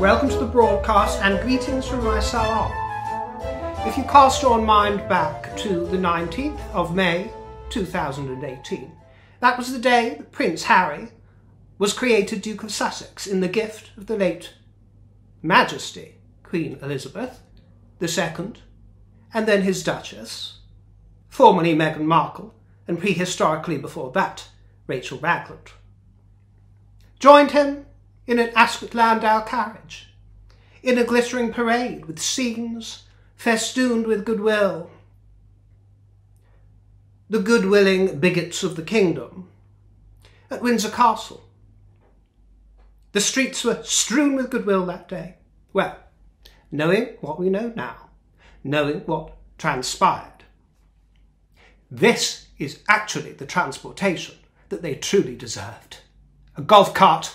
Welcome to the broadcast and greetings from my salon. If you cast your mind back to the 19th of May 2018, that was the day that Prince Harry was created Duke of Sussex in the gift of the late Majesty Queen Elizabeth II, and then his Duchess, formerly Meghan Markle, and prehistorically before that, Rachel Ragland, joined him in an Ascot Landau carriage, in a glittering parade with scenes festooned with goodwill. The good-willing bigots of the kingdom at Windsor Castle. The streets were strewn with goodwill that day. Well, knowing what we know now, knowing what transpired, this is actually the transportation that they truly deserved. A golf cart.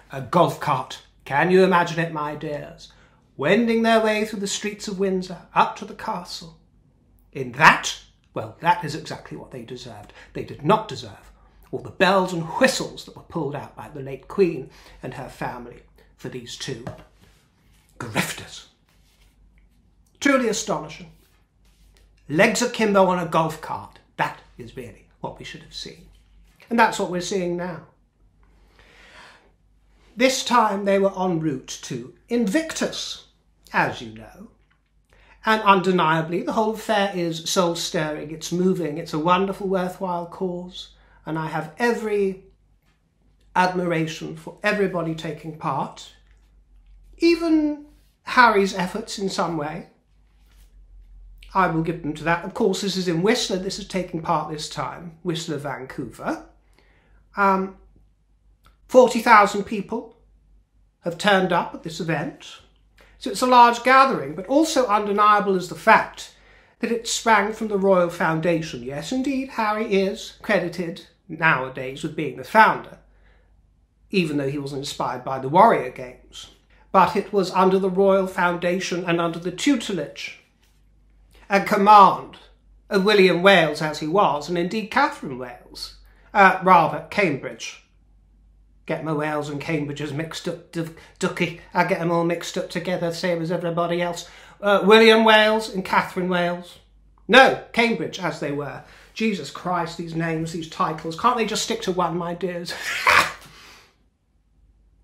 A golf cart. Can you imagine it, my dears? Wending their way through the streets of Windsor up to the castle. In that, well, that is exactly what they deserved. They did not deserve all the bells and whistles that were pulled out by the late Queen and her family for these two grifters. Truly astonishing. Legs akimbo on a golf cart. That is really what we should have seen. And that's what we're seeing now. This time they were en route to Invictus, as you know. And undeniably, the whole affair is soul-stirring, it's moving, it's a wonderful, worthwhile cause. And I have every admiration for everybody taking part, even Harry's efforts in some way. I will give them to that. Of course, this is in Whistler. This is taking part this time. Whistler, Vancouver. 40,000 people have turned up at this event. So it's a large gathering, but also undeniable is the fact that it sprang from the Royal Foundation. Yes, indeed, Harry is credited nowadays with being the founder, even though he was inspired by the Warrior Games. But it was under the Royal Foundation and under the tutelage and command of William Wales, as he was, and indeed Catherine Wales, rather Cambridge. Get my Wales and Cambridges mixed up, ducky. I get them all mixed up together, same as everybody else. William Wales and Catherine Wales. No, Cambridge, as they were. Jesus Christ, these names, these titles. Can't they just stick to one, my dears?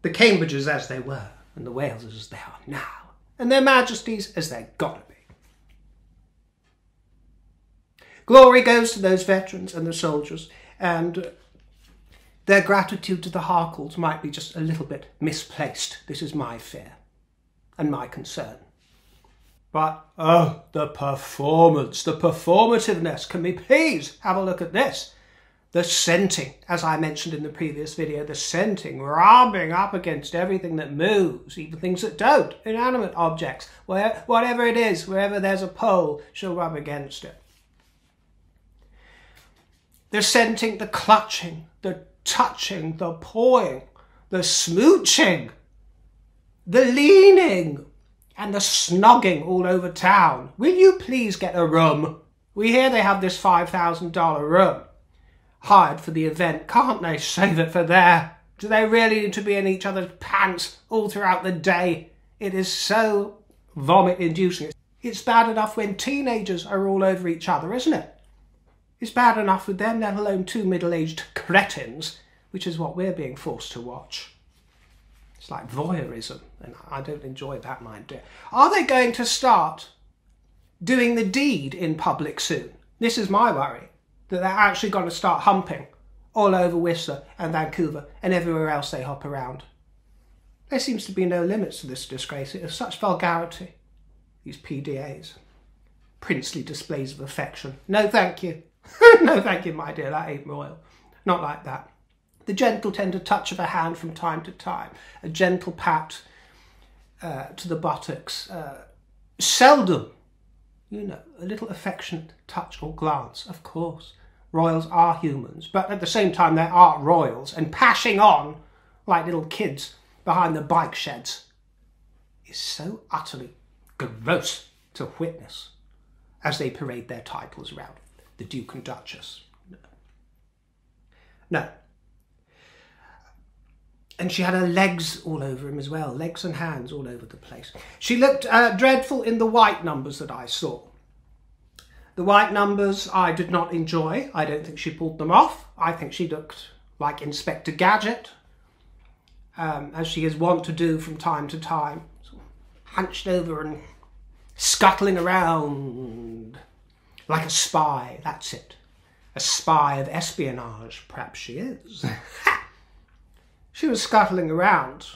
The Cambridges as they were, and the Waleses as they are now. And their Majesties as they're gotta be. Glory goes to those veterans and the soldiers, and their gratitude to the Harkles might be just a little bit misplaced. This is my fear and my concern. But, oh, the performance, the performativeness. Can we please have a look at this? The scenting, as I mentioned in the previous video, the scenting, rubbing up against everything that moves, even things that don't, inanimate objects, whatever it is, wherever there's a pole, she'll rub against it. The scenting, the clutching, the touching, the pawing, the smooching, the leaning, and the snogging all over town. Will you please get a room? We hear they have this $5,000 room hired for the event. Can't they save it for there? Do they really need to be in each other's pants all throughout the day? It is so vomit-inducing. It's bad enough when teenagers are all over each other, isn't it? It's bad enough with them, let alone two middle-aged cretins, which is what we're being forced to watch. It's like voyeurism, and I don't enjoy that, my dear. Are they going to start doing the deed in public soon? This is my worry, that they're actually going to start humping all over Whistler and Vancouver and everywhere else they hop around. There seems to be no limits to this disgrace. It is such vulgarity, these PDAs. Princely displays of affection. No, thank you. No, thank you, my dear, that ain't royal. Not like that. The gentle, tender touch of a hand from time to time. A gentle pat to the buttocks. Seldom, you know, a little affectionate touch or glance, of course. Royals are humans, but at the same time, they are royals. And pashing on like little kids behind the bike sheds is so utterly gross to witness as they parade their titles around. The Duke and Duchess. No. And she had her legs all over him as well, legs and hands all over the place. She looked dreadful in the white numbers that I saw. The white numbers I did not enjoy. I don't think she pulled them off. I think she looked like Inspector Gadget, as she is wont to do from time to time, sort of hunched over and scuttling around like a spy. That's it. A spy of espionage, perhaps she is. She was scuttling around.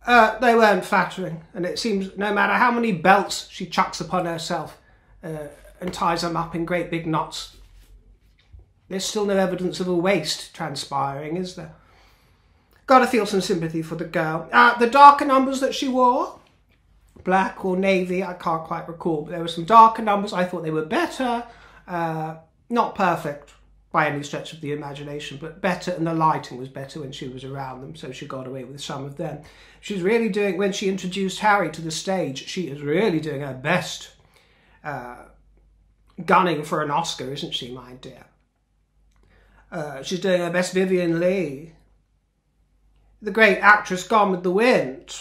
They weren't flattering, and it seems no matter how many belts she chucks upon herself and ties them up in great big knots, there's still no evidence of a waist transpiring, is there? Gotta feel some sympathy for the girl. The darker numbers that she wore, black or navy, I can't quite recall, but there were some darker numbers. I thought they were better. Not perfect by any stretch of the imagination, but better, and the lighting was better when she was around them, so she got away with some of them. She's really doing, when she introduced Harry to the stage, she is really doing her best. Gunning for an Oscar, isn't she, my dear? She's doing her best Vivian Leigh. The great actress Gone with the Wind.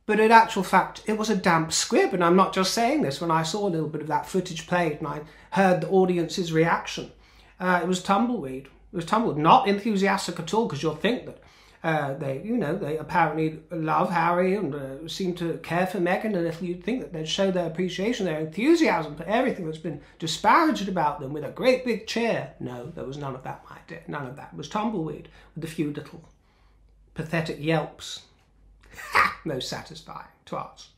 But in actual fact, it was a damp squib, and I'm not just saying this. When I saw a little bit of that footage played and I heard the audience's reaction, it was tumbleweed. It was tumbleweed, not enthusiastic at all, because you'll think that they apparently love Harry and seem to care for Meghan, and if you'd think that they'd show their appreciation, their enthusiasm for everything that's been disparaged about them with a great big cheer. No, there was none of that, my dear. None of that. It was tumbleweed with a few little pathetic yelps. Most satisfying to us.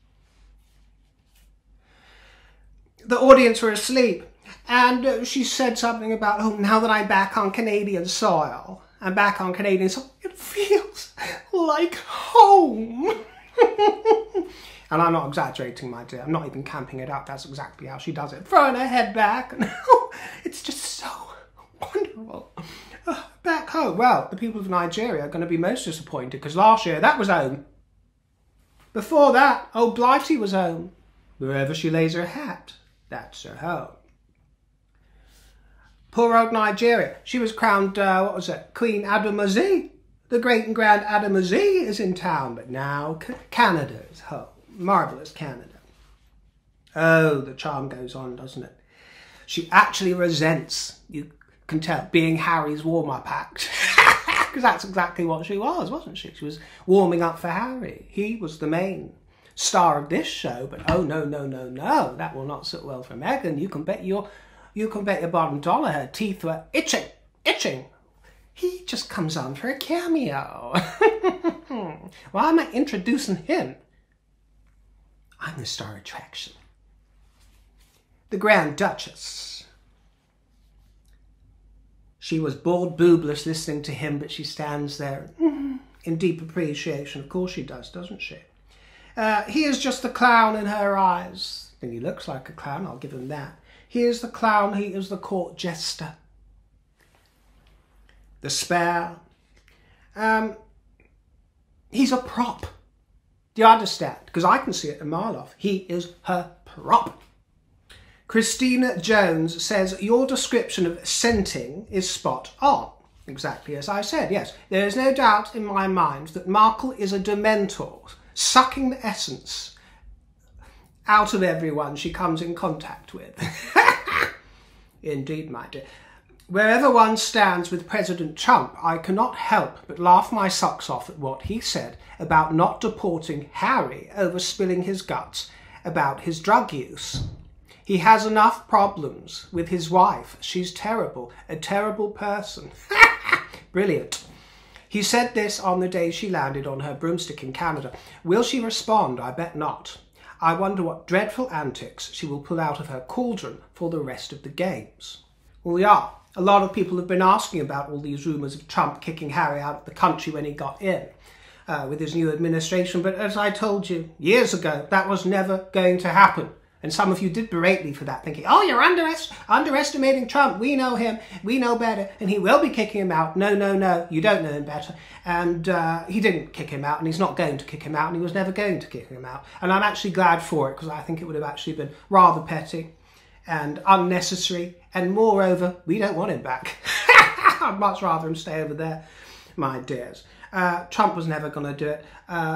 The audience were asleep, and she said something about, oh, now that I'm back on Canadian soil, I'm back on Canadian soil, it feels like home. And I'm not exaggerating, my dear. I'm not even camping it up. That's exactly how she does it. Throwing her head back. And, it's just so wonderful. Back home. Well, the people of Nigeria are going to be most disappointed, because last year that was home. Before that, old Blighty was home. Wherever she lays her hat, that's her home. Poor old Nigeria. She was crowned, Queen Adamazi. The great and grand Adamazi is in town, but now Canada is home. Marvellous Canada. Oh, the charm goes on, doesn't it? She actually resents, you can tell, being Harry's warm-up act. Because that's exactly what she was, wasn't she? She was warming up for Harry. He was the main star of this show, but oh, no, no, no, no. That will not sit well for Meghan. You can bet your bottom dollar her teeth were itching. He just comes on for a cameo. Why am I introducing him? I'm the star attraction. The Grand Duchess. She was bored boobless listening to him, but she stands there in deep appreciation. Of course she does, doesn't she? He is just the clown in her eyes. And he looks like a clown, I'll give him that. He is the clown, he is the court jester. The spare. He's a prop. Do you understand? Because I can see it a mile off. He is her prop. Christina Jones says, your description of scenting is spot on. Exactly as I said, yes. There is no doubt in my mind that Markle is a dementor, sucking the essence out of everyone she comes in contact with. Indeed, my dear. Wherever one stands with President Trump, I cannot help but laugh my socks off at what he said about not deporting Harry over spilling his guts about his drug use. He has enough problems with his wife. She's terrible, a terrible person. Brilliant. He said this on the day she landed on her broomstick in Canada. Will she respond? I bet not. I wonder what dreadful antics she will pull out of her cauldron for the rest of the games. Well, yeah, a lot of people have been asking about all these rumours of Trump kicking Harry out of the country when he got in with his new administration. But as I told you years ago, that was never going to happen. And some of you did berate me for that, thinking, oh, you're underestimating Trump. We know him. We know better. And he will be kicking him out. No, no, no. You don't know him better. And he didn't kick him out, and he's not going to kick him out, and he was never going to kick him out. And I'm actually glad for it, because I think it would have actually been rather petty and unnecessary. And moreover, we don't want him back. I'd much rather him stay over there. my dears. Trump was never going to do it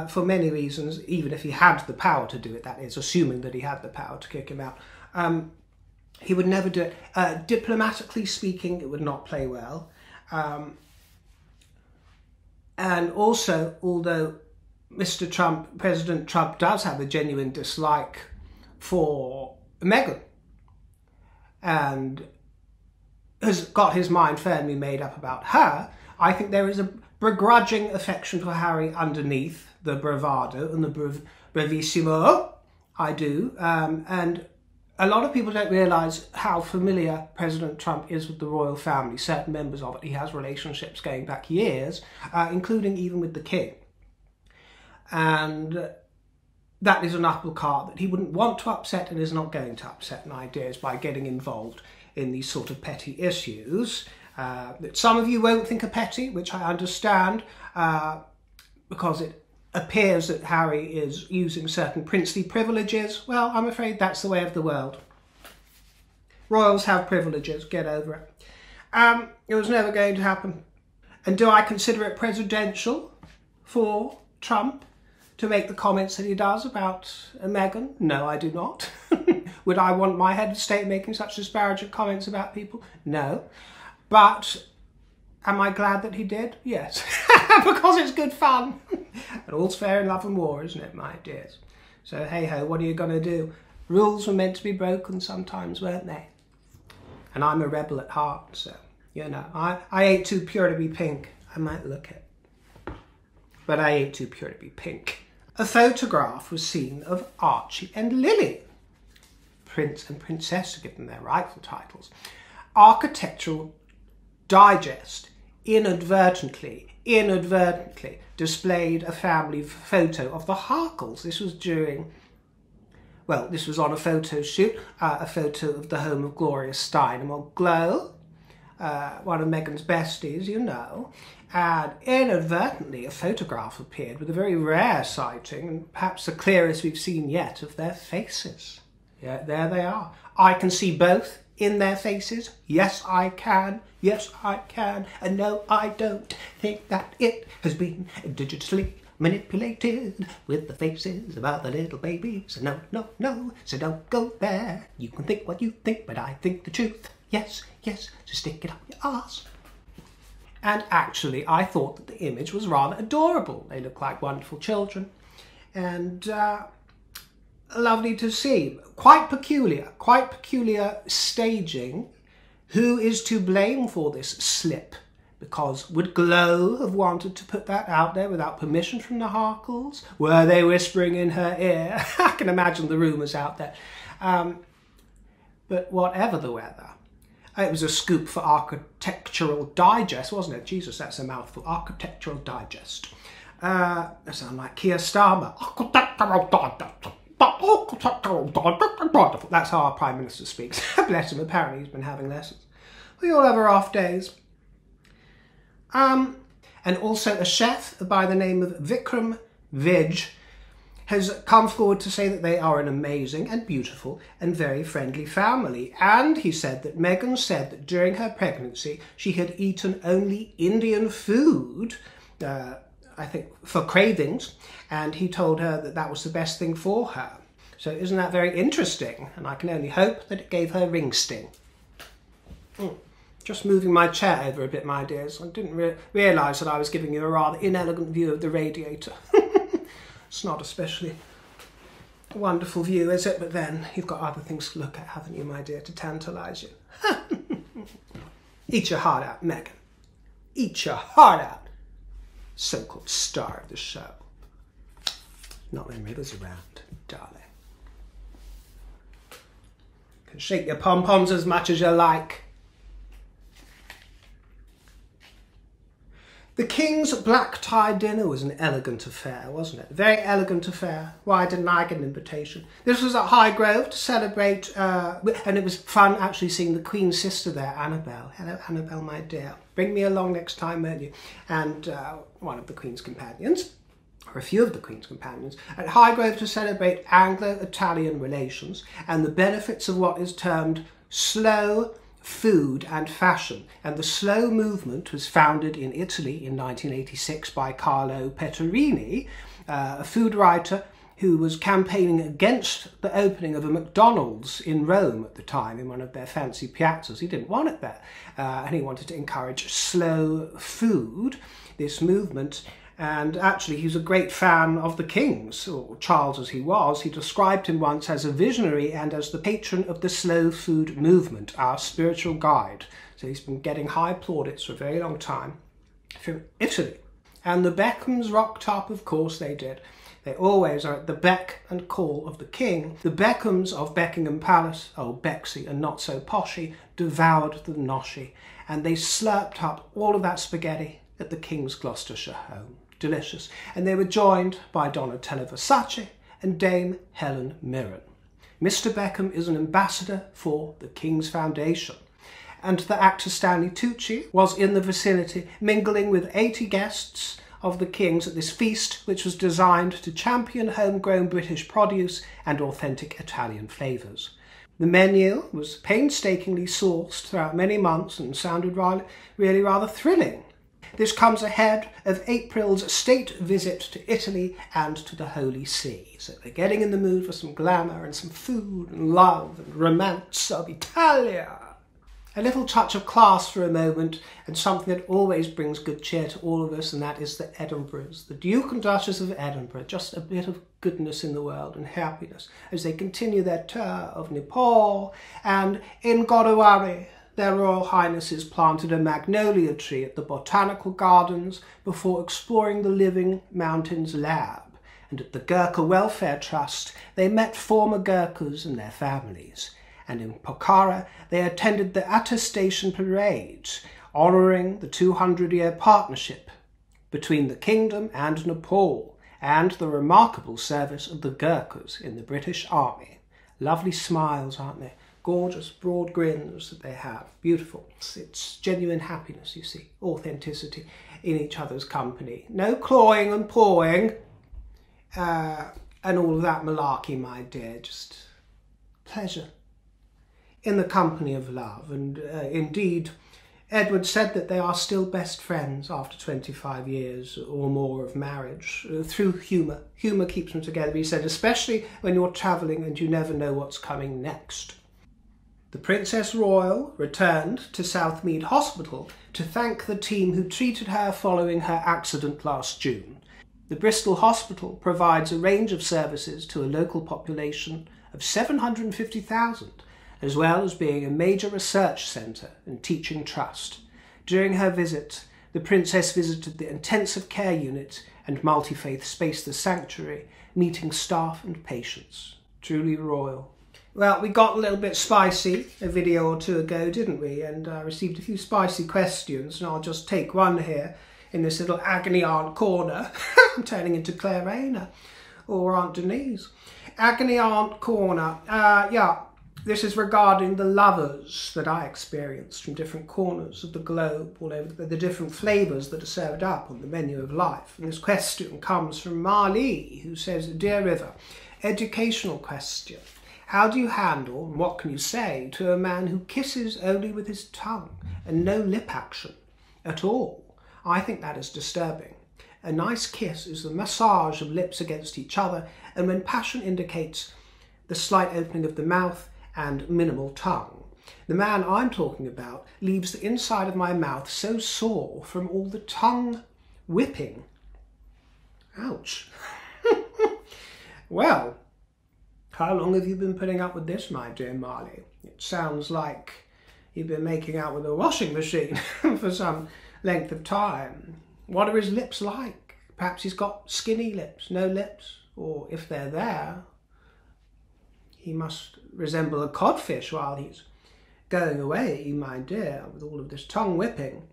for many reasons, even if he had the power to do it, that is, assuming that he had the power to kick him out. He would never do it. Diplomatically speaking, it would not play well. And also, although Mr. Trump, President Trump, does have a genuine dislike for Meghan and has got his mind firmly made up about her, I think there is a begrudging affection for Harry underneath the bravado and the bravissimo. I do. And a lot of people don't realise how familiar President Trump is with the royal family, certain members of it. He has relationships going back years, including even with the king. And that is an apple cart that he wouldn't want to upset and is not going to upset, my dears, by getting involved in these sort of petty issues that some of you won't think are petty, which I understand, because it appears that Harry is using certain princely privileges. Well, I'm afraid that's the way of the world. Royals have privileges, get over it. It was never going to happen. And do I consider it presidential for Trump to make the comments that he does about Meghan? No, I do not. Would I want my head of state making such disparaging comments about people? No. But am I glad that he did? Yes. Because it's good fun. And all's fair in love and war, isn't it, my dears? So hey ho, what are you going to do? Rules were meant to be broken sometimes, weren't they? And I'm a rebel at heart, so, you know, I ain't too pure to be pink. I might look it. But I ain't too pure to be pink. A photograph was seen of Archie and Lily, Prince and Princess, given their rightful titles. Architectural Digest inadvertently displayed a family photo of the Harkles. This was during, well, this was on a photo shoot, a photo of the home of Gloria Steinem or Glow, one of Meghan's besties, you know. And inadvertently a photograph appeared with a very rare sighting, and perhaps the clearest we've seen yet, of their faces. Yeah, there they are. I can see both in their faces. Yes, I can. Yes, I can. And no, I don't think that it has been digitally manipulated with the faces of other little babies. No, no, no. So don't go there. You can think what you think, but I think the truth. Yes, yes. So stick it up your arse. And actually, I thought that the image was rather adorable. They look like wonderful children. And lovely to see. Quite peculiar staging. Who is to blame for this slip? Because would Glow have wanted to put that out there without permission from the Harkles? Were they whispering in her ear? I can imagine the rumours out there. But whatever the weather, it was a scoop for Architectural Digest, wasn't it? Jesus, that's a mouthful. Architectural Digest. That sounds like Keir Starmer. Architectural Digest. That's how our Prime Minister speaks. Bless him, apparently he's been having lessons. We all have our off days. And also a chef by the name of Vikram Vij has come forward to say that they are an amazing and beautiful and very friendly family. And he said that Meghan said that during her pregnancy she had eaten only Indian food, I think for cravings, and he told her that that was the best thing for her. So isn't that very interesting? And I can only hope that it gave her ring sting. Just moving my chair over a bit, my dears. I didn't realise that I was giving you a rather inelegant view of the radiator. It's not especially a wonderful view, is it? But then you've got other things to look at, haven't you, my dear, to tantalise you. Eat your heart out, Meghan. Eat your heart out. So-called star of the show. Not when River's around, darling. You can shake your pom-poms as much as you like. The King's black tie dinner was an elegant affair, wasn't it? A very elegant affair. Why didn't I get an invitation? This was at Highgrove to celebrate, and it was fun actually seeing the Queen's sister there, Annabelle. Hello, Annabelle, my dear. Bring me along next time, won't you? And one of the Queen's companions, or a few of the Queen's companions, at Highgrove to celebrate Anglo-Italian relations and the benefits of what is termed slow food and fashion, and the slow movement was founded in Italy in 1986 by Carlo Pettorini, a food writer who was campaigning against the opening of a McDonald's in Rome at the time, in one of their fancy piazzas. He didn't want it there, and he wanted to encourage slow food, this movement. And actually, he was a great fan of the kings, or Charles as he was. He described him once as a visionary and as the patron of the slow food movement, our spiritual guide. So he's been getting high plaudits for a very long time from Italy. And the Beckhams rocked up, of course they did. They always are at the beck and call of the king. The Beckhams of Buckingham Palace, oh Bexy and not so poshy, devoured the noshy, and they slurped up all of that spaghetti at the king's Gloucestershire home. Delicious. And they were joined by Donatella Versace and Dame Helen Mirren. Mr. Beckham is an ambassador for the King's Foundation, and the actor Stanley Tucci was in the vicinity, mingling with 80 guests of the King's at this feast, which was designed to champion homegrown British produce and authentic Italian flavours. The menu was painstakingly sourced throughout many months and sounded really rather thrilling. This comes ahead of April's state visit to Italy and to the Holy See. So they're getting in the mood for some glamour and some food and love and romance of Italia. A little touch of class for a moment, and something that always brings good cheer to all of us, and that is the Edinburghs. The Duke and Duchess of Edinburgh, just a bit of goodness in the world and happiness as they continue their tour of Nepal. And in Godavari, their Royal Highnesses planted a magnolia tree at the Botanical Gardens before exploring the Living Mountains Lab. And at the Gurkha Welfare Trust, they met former Gurkhas and their families. And in Pokhara, they attended the attestation parades, honouring the 200-year partnership between the kingdom and Nepal, and the remarkable service of the Gurkhas in the British Army. Lovely smiles, aren't they? Gorgeous, broad grins that they have. Beautiful. It's genuine happiness, you see. Authenticity in each other's company. No clawing and pawing, and all of that malarkey, my dear. Just pleasure in the company of love. And indeed, Edward said that they are still best friends after 25 years or more of marriage, through humour. Humour keeps them together, he said, especially when you're travelling and you never know what's coming next. The Princess Royal returned to Southmead Hospital to thank the team who treated her following her accident last June. The Bristol Hospital provides a range of services to a local population of 750,000, as well as being a major research centre and teaching trust. During her visit, the Princess visited the intensive care unit and multi-faith space, the Sanctuary, meeting staff and patients. Truly royal. Well, we got a little bit spicy a video or two ago, didn't we? And I received a few spicy questions, and I'll just take one here in this little agony aunt corner. I'm turning into Claire Rayner or Aunt Denise. Agony aunt corner. Yeah. This is regarding the lovers that I experienced from different corners of the globe, all over the different flavours that are served up on the menu of life. And this question comes from Marley, who says, Dear River, educational question. How do you handle, and what can you say, to a man who kisses only with his tongue and no lip action at all? I think that is disturbing. A nice kiss is the massage of lips against each other, and when passion indicates the slight opening of the mouth and minimal tongue. The man I'm talking about leaves the inside of my mouth so sore from all the tongue whipping. Ouch. Well, how long have you been putting up with this, my dear Marley? It sounds like you've been making out with a washing machine for some length of time. What are his lips like? Perhaps he's got skinny lips, no lips, or if they're there, he must resemble a codfish while he's going away, my dear, with all of this tongue whipping.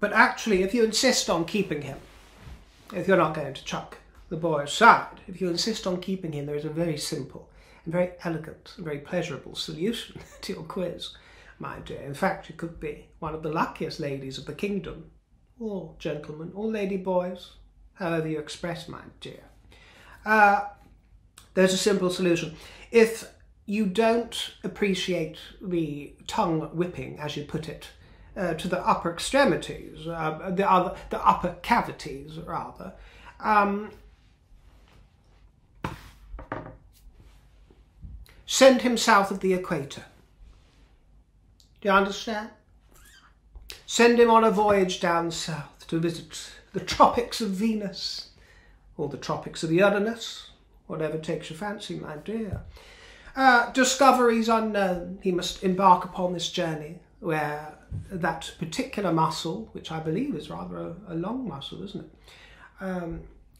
But actually, if you insist on keeping him, if you're not going to chuck the boy aside, if you insist on keeping him, there is a very simple and very elegant and very pleasurable solution to your quiz, my dear. In fact, you could be one of the luckiest ladies of the kingdom, or gentlemen, or lady boys, however you express, my dear. There's a simple solution. If you don't appreciate the tongue whipping, as you put it, to the upper extremities, the upper cavities, rather. Send him south of the equator. Do you understand? Send him on a voyage down south to visit the tropics of Venus, or the tropics of Uranus, whatever takes your fancy, my dear. Discoveries unknown. He must embark upon this journey where that particular muscle, which I believe is rather a long muscle, isn't it?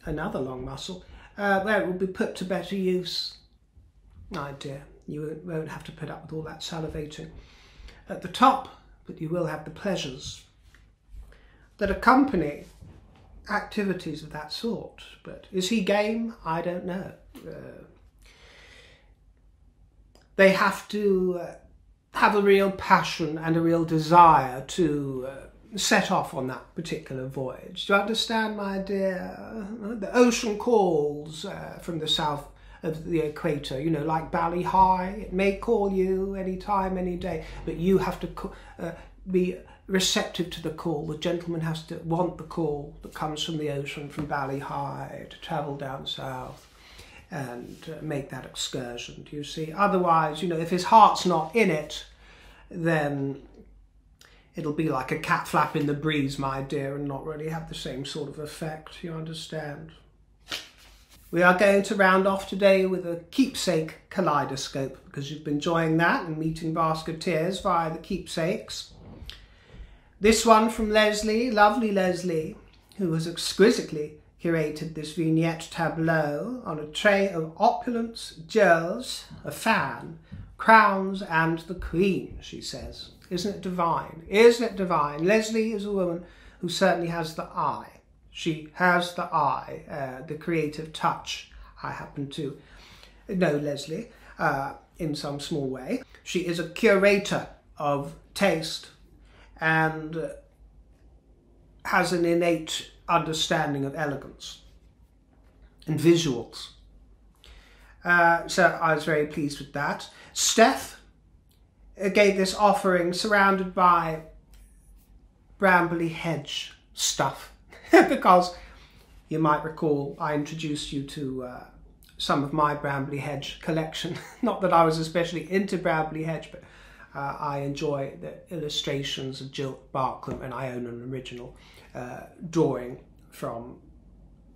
Another long muscle, where it will be put to better use. My dear, you won't have to put up with all that salivating at the top, but you will have the pleasures that accompany activities of that sort. But is he game? I don't know. They have to have a real passion and a real desire to set off on that particular voyage. Do you understand, my dear? The ocean calls from the south of the equator, you know, like Bally High. It may call you any time, any day, but you have to be receptive to the call. The gentleman has to want the call that comes from the ocean, from Bally High, to travel down south and make that excursion, do you see? Otherwise, you know, if his heart's not in it, then it'll be like a cat flap in the breeze, my dear, and not really have the same sort of effect, you understand? We are going to round off today with a Keepsake Kaleidoscope, because you've been enjoying that and meeting Basketeers via the Keepsakes. This one from Leslie, lovely Leslie, who has exquisitely curated this vignette tableau on a tray of opulence, jewels, a fan, crowns and the Queen, she says. Isn't it divine? Isn't it divine? Leslie is a woman who certainly has the eye. She has the eye, the creative touch. I happen to know Leslie in some small way. She is a curator of taste and has an innate understanding of elegance and visuals. So I was very pleased with that. Steph gave this offering surrounded by brambly hedge stuff. Because you might recall I introduced you to some of my brambly hedge collection. Not that I was especially into brambly hedge, but I enjoy the illustrations of Jill Barklam, and I own an original drawing from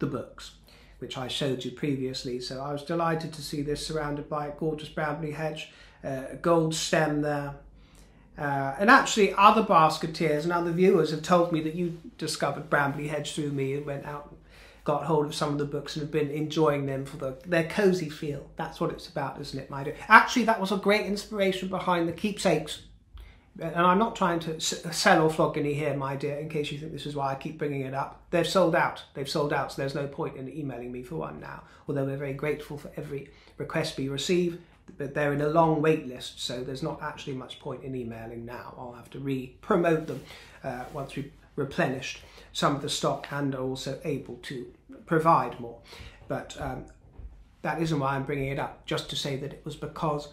the books, which I showed you previously. So I was delighted to see this surrounded by a gorgeous brambly hedge, gold stem there. And actually other Basketeers and other viewers have told me that you discovered brambly hedge through me and went out and got hold of some of the books and have been enjoying them for their cosy feel. That's what it's about, isn't it, my dear? Actually, that was a great inspiration behind the Keepsakes. And I'm not trying to sell or flog any here, my dear, in case you think this is why I keep bringing it up. They've sold out. They've sold out, so there's no point in emailing me for one now. Although we're very grateful for every request we receive. But they're in a long wait list, so there's not actually much point in emailing now. I'll have to re-promote them once we've replenished some of the stock and are also able to provide more. But that isn't why I'm bringing it up, just to say that it was because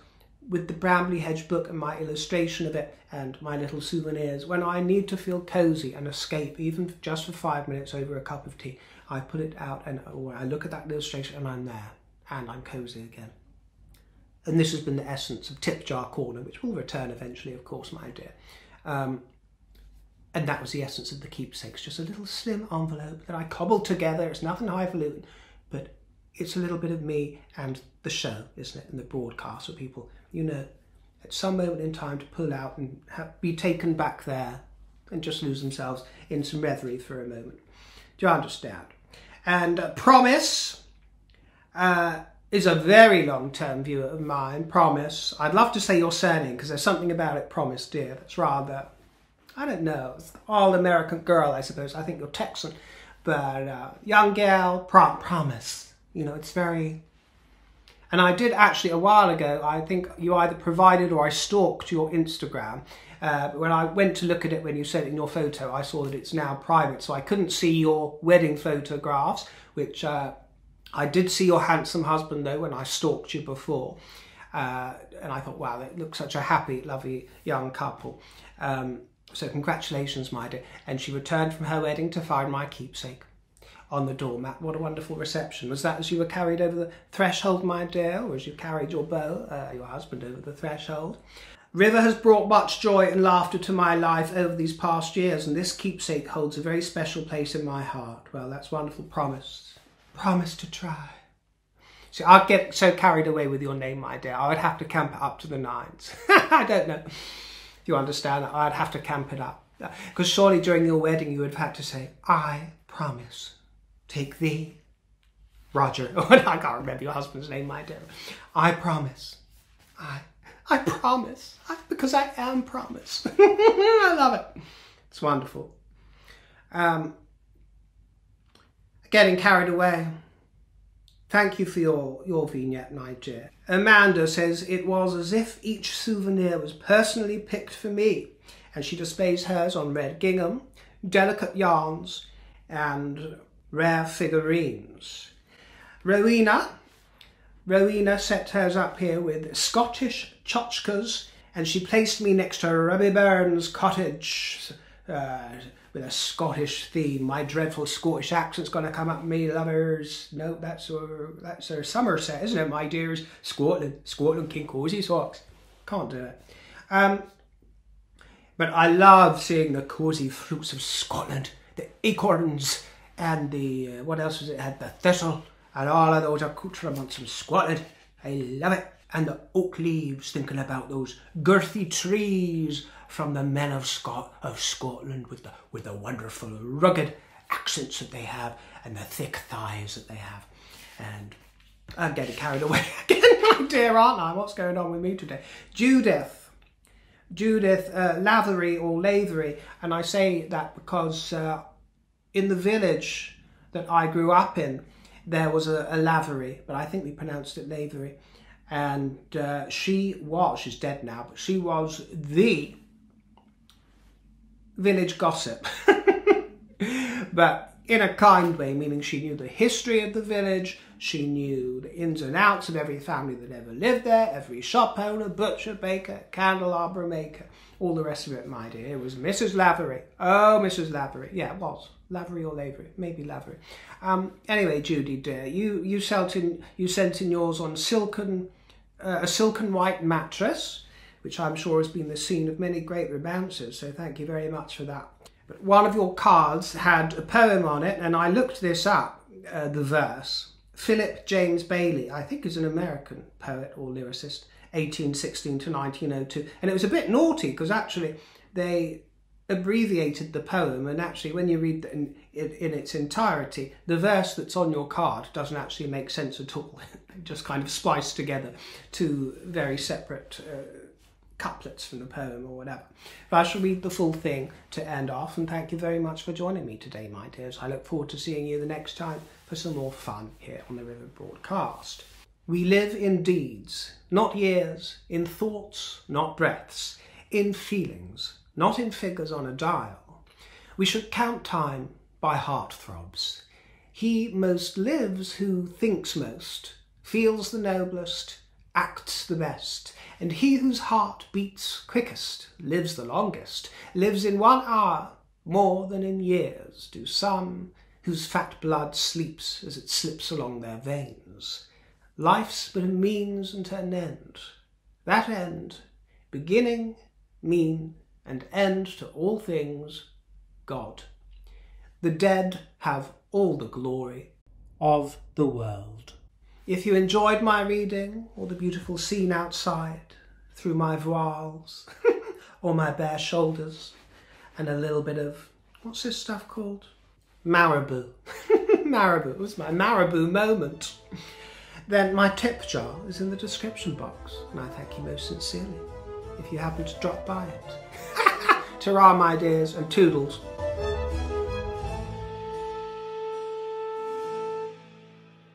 with the brambly hedge book and my illustration of it and my little souvenirs, when I need to feel cozy and escape, even just for 5 minutes over a cup of tea, I put it out and I look at that illustration and I'm there and I'm cozy again. And this has been the essence of Tip Jar Corner, which will return eventually, of course, my dear. And that was the essence of the Keepsakes, just a little slim envelope that I cobbled together. It's nothing highfalutin, but it's a little bit of me and the show, isn't it? And the broadcast for people, you know, at some moment in time to pull out and be taken back there and just lose themselves in some reverie for a moment. Do you understand? And Promise is a very long-term viewer of mine, Promise. I'd love to say your surname, because there's something about it, Promise, dear, that's rather, I don't know, it's the all-American girl, I suppose. I think you're Texan. But young gal, Promise. You know, it's very... And I did actually, a while ago, I think you either provided or I stalked your Instagram. But when I went to look at it when you sent in your photo, I saw that it's now private, so I couldn't see your wedding photographs, which... I did see your handsome husband, though, when I stalked you before. And I thought, wow, they look such a happy, lovely young couple. So congratulations, my dear. And she returned from her wedding to find my keepsake on the doormat. What a wonderful reception. Was that as you were carried over the threshold, my dear, or as you carried your beau, your husband, over the threshold? River has brought much joy and laughter to my life over these past years, and this keepsake holds a very special place in my heart. Well, that's wonderful. Promise. Promise to try. See, I'd get so carried away with your name, my dear. I would have to camp it up to the nines. I don't know if you understand that. I'd have to camp it up. Because surely during your wedding you would have had to say, I promise, take thee, Roger. I can't remember your husband's name, my dear. I promise. I promise. Because I am promised. I love it. It's wonderful. Getting carried away. Thank you for your vignette, my dear. Amanda says, it was as if each souvenir was personally picked for me, and she displays hers on red gingham, delicate yarns, and rare figurines. Rowena set hers up here with Scottish tchotchkes, and she placed me next to Robbie Burns' cottage with a Scottish theme. My dreadful Scottish accent's going to come up, me lovers. No, that's our Somerset, isn't it, my dears? Scotland, King Cosy Socks. Can't do it. But I love seeing the cosy fruits of Scotland, the acorns, and the, what else was it? Had the thistle, and all of those accoutrements from Scotland. I love it. And the oak leaves, thinking about those girthy trees from the men of Scotland with the wonderful rugged accents that they have and the thick thighs that they have. And I'm getting carried away again, my dear, aren't I? What's going on with me today? Judith Lathery or Lathery, and I say that because in the village that I grew up in, there was a Lathery, but I think we pronounced it Lathery. And she's dead now, but she was the village gossip. But in a kind way, meaning she knew the history of the village, she knew the ins and outs of every family that ever lived there, every shop owner, butcher, baker, candelabra maker, all the rest of it, my dear. It was Mrs. Lathery. Oh, Mrs. Lathery. Yeah, it was. Lathery or Lavery, maybe Lathery. Anyway, Judy dear, you sent in yours on a silken white mattress, which I'm sure has been the scene of many great romances, so thank you very much for that. But one of your cards had a poem on it, and I looked this up, the verse. Philip James Bailey, I think, is an American poet or lyricist, 1816 to 1902, and it was a bit naughty because actually they abbreviated the poem, and actually when you read in its entirety, the verse that's on your card doesn't actually make sense at all. They just kind of spliced together two very separate couplets from the poem or whatever. But I shall read the full thing to end off, and thank you very much for joining me today, my dears. I look forward to seeing you the next time for some more fun here on the River Broadcast. We live in deeds, not years, in thoughts, not breaths, in feelings, not in figures on a dial. We should count time by heart throbs. He most lives who thinks most, feels the noblest, acts the best, and he whose heart beats quickest, lives the longest, lives in 1 hour more than in years do some whose fat blood sleeps as it slips along their veins. Life's but a means unto an end. That end, beginning, mean, and end to all things, God. The dead have all the glory of the world. If you enjoyed my reading, or the beautiful scene outside, through my voiles, or my bare shoulders, and a little bit of, what's this stuff called? Marabou. Marabou, it was my Marabou moment. Then my tip jar is in the description box, and I thank you most sincerely if you happen to drop by it. Ta-ra, my dears, and toodles.